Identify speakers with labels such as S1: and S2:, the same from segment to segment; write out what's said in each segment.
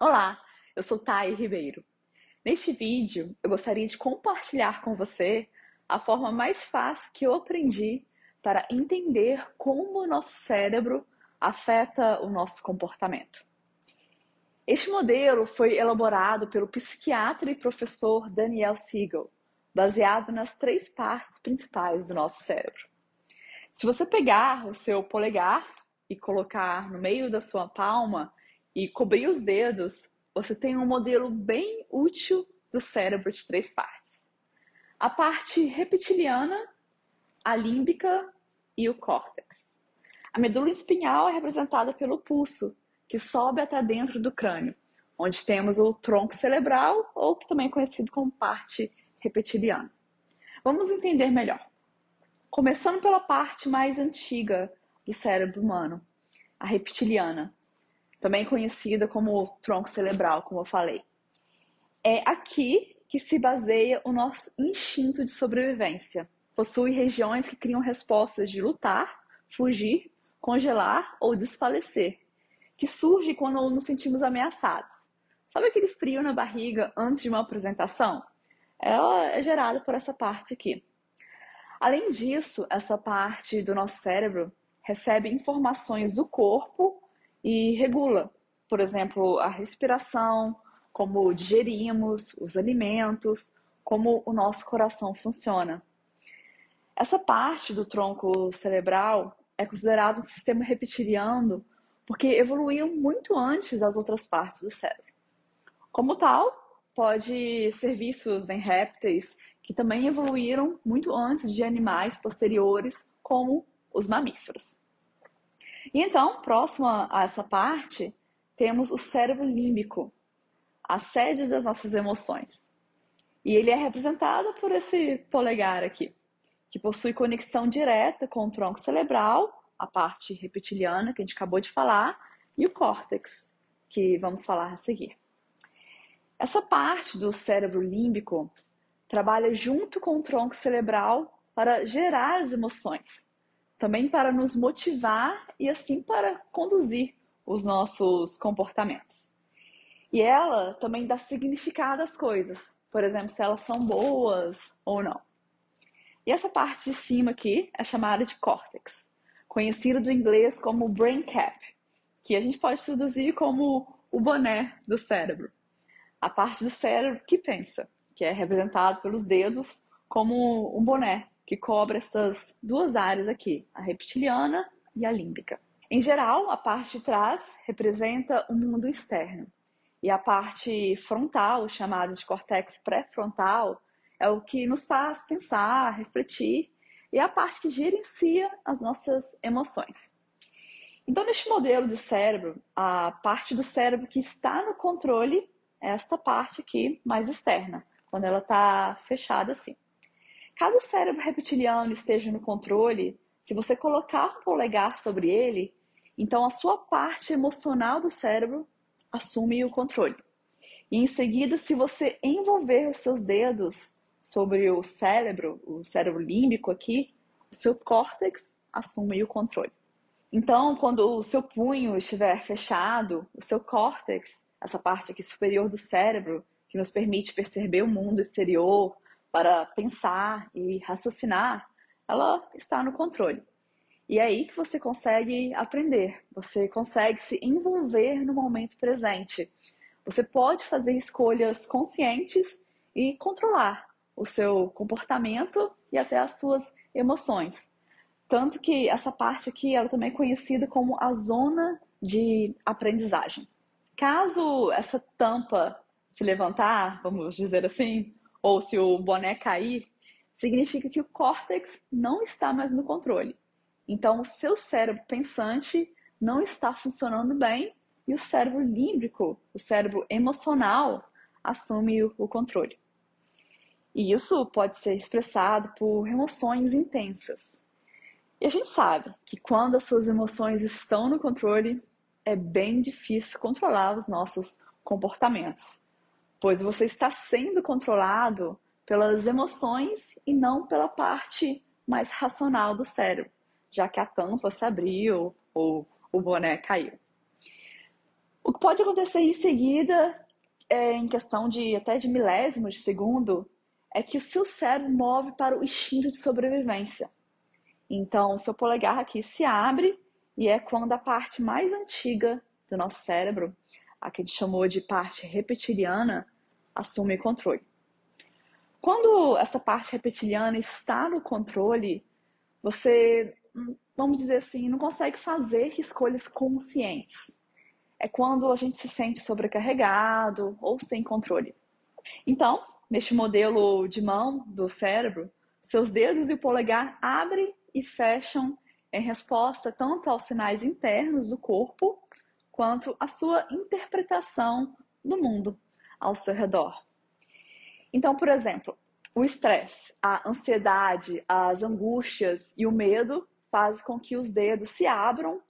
S1: Olá, eu sou Thay Ribeiro. Neste vídeo, eu gostaria de compartilhar com você a forma mais fácil que eu aprendi para entender como o nosso cérebro afeta o nosso comportamento. Este modelo foi elaborado pelo psiquiatra e professor Daniel Siegel, baseado nas 3 partes principais do nosso cérebro. Se você pegar o seu polegar e colocar no meio da sua palma e cobrir os dedos, você tem um modelo bem útil do cérebro de 3 partes. A parte reptiliana, a límbica e o córtex. A medula espinhal é representada pelo pulso, que sobe até dentro do crânio, onde temos o tronco cerebral, ou que também é conhecido como parte reptiliana. Vamos entender melhor. Começando pela parte mais antiga do cérebro humano, a reptiliana, também conhecida como tronco cerebral, como eu falei. É aqui que se baseia o nosso instinto de sobrevivência. Possui regiões que criam respostas de lutar, fugir, congelar ou desfalecer, que surge quando nos sentimos ameaçados. Sabe aquele frio na barriga antes de uma apresentação? Ela é gerada por essa parte aqui. Além disso, essa parte do nosso cérebro recebe informações do corpo e regula, por exemplo, a respiração, como digerimos os alimentos, como o nosso coração funciona. Essa parte do tronco cerebral é considerado um sistema reptiliano porque evoluiu muito antes das outras partes do cérebro. Como tal, pode ser vistos em répteis que também evoluíram muito antes de animais posteriores, como os mamíferos. E então, próxima a essa parte, temos o cérebro límbico, a sede das nossas emoções. E ele é representado por esse polegar aqui, que possui conexão direta com o tronco cerebral, a parte reptiliana que a gente acabou de falar, e o córtex, que vamos falar a seguir. Essa parte do cérebro límbico trabalha junto com o tronco cerebral para gerar as emoções, também para nos motivar e assim para conduzir os nossos comportamentos. E ela também dá significado às coisas, por exemplo, se elas são boas ou não. E essa parte de cima aqui é chamada de córtex, conhecido do inglês como brain cap, que a gente pode traduzir como o boné do cérebro. A parte do cérebro que pensa, que é representado pelos dedos como um boné que cobre essas 2 áreas aqui, a reptiliana e a límbica. Em geral, a parte de trás representa o mundo externo e a parte frontal, chamada de córtex pré-frontal, é o que nos faz pensar, refletir, e é a parte que gerencia as nossas emoções. Então, neste modelo de cérebro, a parte do cérebro que está no controle é esta parte aqui, mais externa, quando ela está fechada assim. Caso o cérebro reptiliano esteja no controle, se você colocar o polegar sobre ele, então a sua parte emocional do cérebro assume o controle. E em seguida, se você envolver os seus dedos sobre o cérebro límbico aqui, o seu córtex assume o controle. Então, quando o seu punho estiver fechado, o seu córtex, essa parte aqui superior do cérebro, que nos permite perceber o mundo exterior, para pensar e raciocinar, ela está no controle. E é aí que você consegue aprender, você consegue se envolver no momento presente. Você pode fazer escolhas conscientes e controlar o seu comportamento e até as suas emoções. Tanto que essa parte aqui ela também é conhecida como a zona de aprendizagem. Caso essa tampa se levantar, vamos dizer assim, ou se o boné cair, significa que o córtex não está mais no controle. Então, o seu cérebro pensante não está funcionando bem e o cérebro límbico, o cérebro emocional, assume o controle. E isso pode ser expressado por emoções intensas. E a gente sabe que quando as suas emoções estão no controle, é bem difícil controlar os nossos comportamentos, pois você está sendo controlado pelas emoções e não pela parte mais racional do cérebro, já que a tampa se abriu ou o boné caiu. O que pode acontecer em seguida, em questão de até de milésimos de segundo, é que o seu cérebro move para o instinto de sobrevivência. Então, o seu polegar aqui se abre e é quando a parte mais antiga do nosso cérebro, a que a gente chamou de parte reptiliana, assume controle. Quando essa parte reptiliana está no controle, você, vamos dizer assim, não consegue fazer escolhas conscientes. É quando a gente se sente sobrecarregado ou sem controle. Então, neste modelo de mão do cérebro, seus dedos e o polegar abrem e fecham em resposta tanto aos sinais internos do corpo quanto à sua interpretação do mundo ao seu redor. Então, por exemplo, o estresse, a ansiedade, as angústias e o medo fazem com que os dedos se abram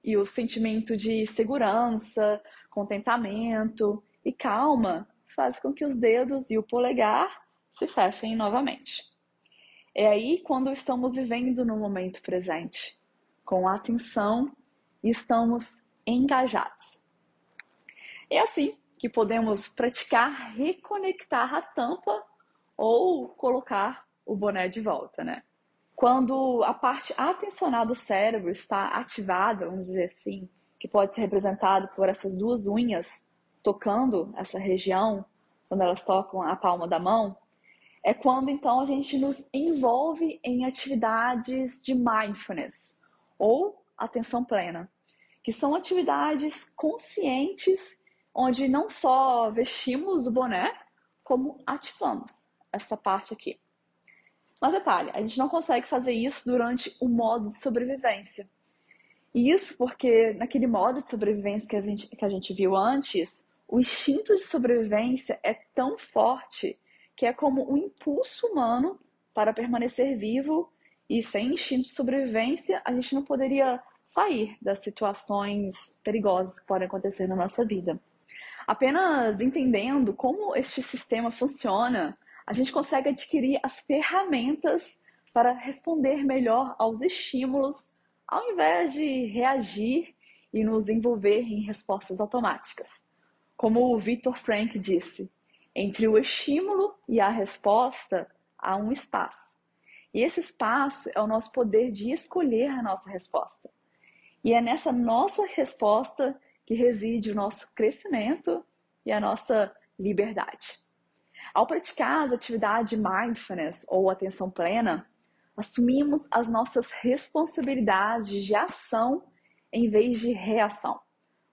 S1: e o sentimento de segurança, contentamento e calma faz com que os dedos e o polegar se fechem novamente. É aí quando estamos vivendo no momento presente, com atenção e estamos engajados. É assim que podemos praticar reconectar a tampa ou colocar o boné de volta, né? Quando a parte atencional do cérebro está ativada, vamos dizer assim, que pode ser representado por essas duas unhas tocando essa região, quando elas tocam a palma da mão, é quando então a gente nos envolve em atividades de mindfulness ou atenção plena, que são atividades conscientes onde não só vestimos o boné, como ativamos essa parte aqui. Mas detalhe, a gente não consegue fazer isso durante o modo de sobrevivência. E isso porque naquele modo de sobrevivência que a gente viu antes, o instinto de sobrevivência é tão forte que é como um impulso humano para permanecer vivo, e sem instinto de sobrevivência a gente não poderia sair das situações perigosas que podem acontecer na nossa vida. Apenas entendendo como este sistema funciona, a gente consegue adquirir as ferramentas para responder melhor aos estímulos, ao invés de reagir e nos envolver em respostas automáticas. Como o Viktor Frankl disse, entre o estímulo e a resposta há um espaço. E esse espaço é o nosso poder de escolher a nossa resposta. E é nessa nossa resposta que reside o nosso crescimento e a nossa liberdade. Ao praticar as atividades de mindfulness ou atenção plena, assumimos as nossas responsabilidades de ação em vez de reação,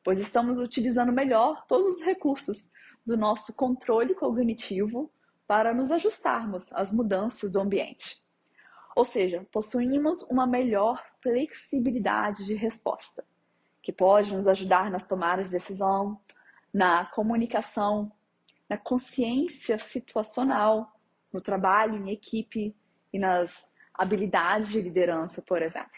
S1: pois estamos utilizando melhor todos os recursos do nosso controle cognitivo para nos ajustarmos às mudanças do ambiente. Ou seja, possuímos uma melhor flexibilidade de resposta, que pode nos ajudar nas tomadas de decisão, na comunicação, na consciência situacional, no trabalho em equipe e nas habilidades de liderança, por exemplo.